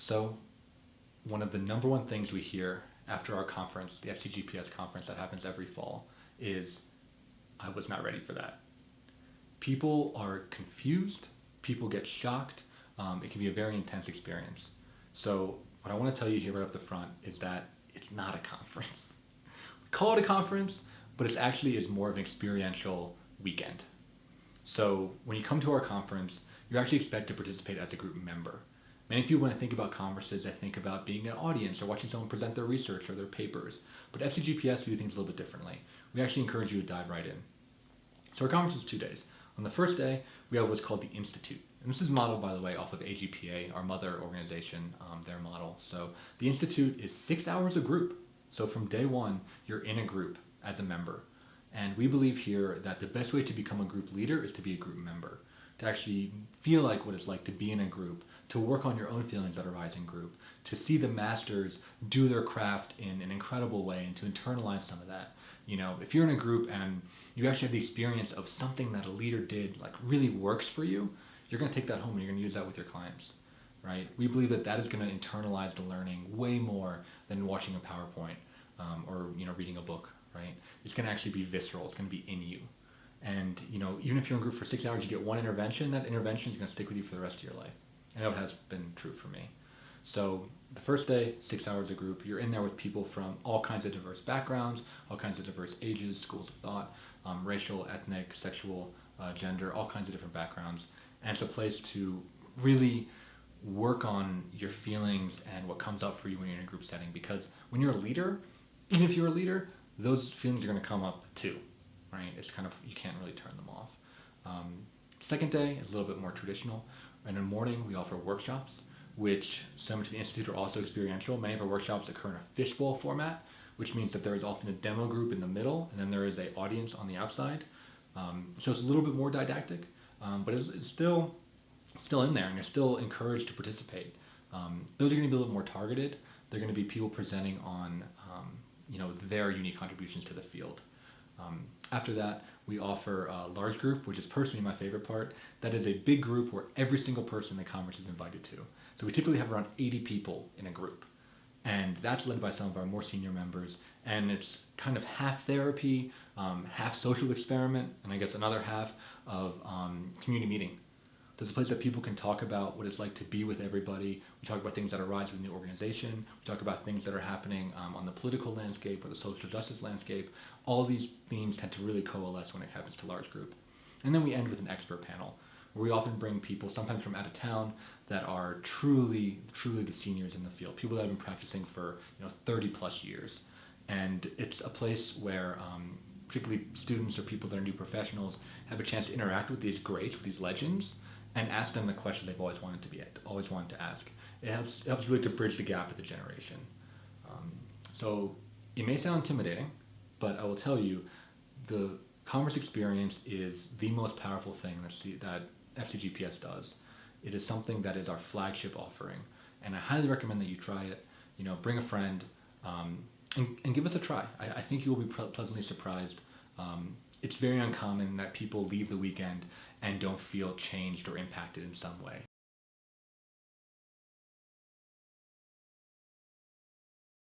So one of the number one things we hear after our conference, the FCGPS conference that happens every fall, is I was not ready for that. People are confused, people get shocked. It can be a very intense experience. So what I want to tell you here right up the front is that it's not a conference. We call it a conference, but it actually is more of an experiential weekend. So when you come to our conference, you actually expect to participate as a group member. Many people, when I think about conferences, I think about being an audience or watching someone present their research or their papers. But FCGPS, we do things a little bit differently. We actually encourage you to dive right in. So our conference is 2 days. On the first day, we have what's called the Institute. And this is modeled, by the way, off of AGPA, our mother organization, their model. So the Institute is 6 hours a group. So from day one, you're in a group as a member. And we believe here that the best way to become a group leader is to be a group member, to actually feel like what it's like to be in a group, to work on your own feelings that arise in group, to see the masters do their craft in an incredible way and to internalize some of that. You know, if you're in a group and you actually have the experience of something that a leader did like really works for you, you're going to take that home and you're going to use that with your clients, right? We believe that that is going to internalize the learning way more than watching a PowerPoint or reading a book, right? It's going to actually be visceral. It's going to be in you. And even if you're in a group for 6 hours, you get one intervention. That intervention is going to stick with you for the rest of your life. I know it has been true for me. So the first day, 6 hours a group, you're in there with people from all kinds of diverse backgrounds, all kinds of diverse ages, schools of thought, racial, ethnic, sexual, gender, all kinds of different backgrounds. And it's a place to really work on your feelings and what comes up for you when you're in a group setting. Because when you're a leader, even if you're a leader, those feelings are going to come up too, right? It's kind of, you can't really turn them off. Second day is a little bit more traditional. In the morning, we offer workshops, which similar to the Institute are also experiential. Many of our workshops occur in a fishbowl format, which means that there is often a demo group in the middle, and then there is an audience on the outside. So it's a little bit more didactic, but it's still in there, and you're still encouraged to participate. Those are going to be a little more targeted. They're going to be people presenting on their unique contributions to the field. After that, we offer a large group, which is personally my favorite part. That is a big group where every single person in the conference is invited to. So we typically have around 80 people in a group. And that's led by some of our more senior members. And it's kind of half therapy, half social experiment, and I guess another half of community meeting. There's a place that people can talk about what it's like to be with everybody. We talk about things that arise within the organization. We talk about things that are happening on the political landscape or the social justice landscape. All these themes tend to really coalesce when it happens to large group. And then we end with an expert panel, where we often bring people, sometimes from out of town, that are truly the seniors in the field, people that have been practicing for 30 plus years. And it's a place where particularly students or people that are new professionals have a chance to interact with these greats, with these legends, and ask them the questions they've always wanted to ask. It helps really to bridge the gap with the generation. So it may sound intimidating, but I will tell you, the conference experience is the most powerful thing that FCGPS does. It is something that is our flagship offering, and I highly recommend that you try it. Bring a friend, and give us a try. I think you will be pleasantly surprised. It's very uncommon that people leave the weekend and don't feel changed or impacted in some way.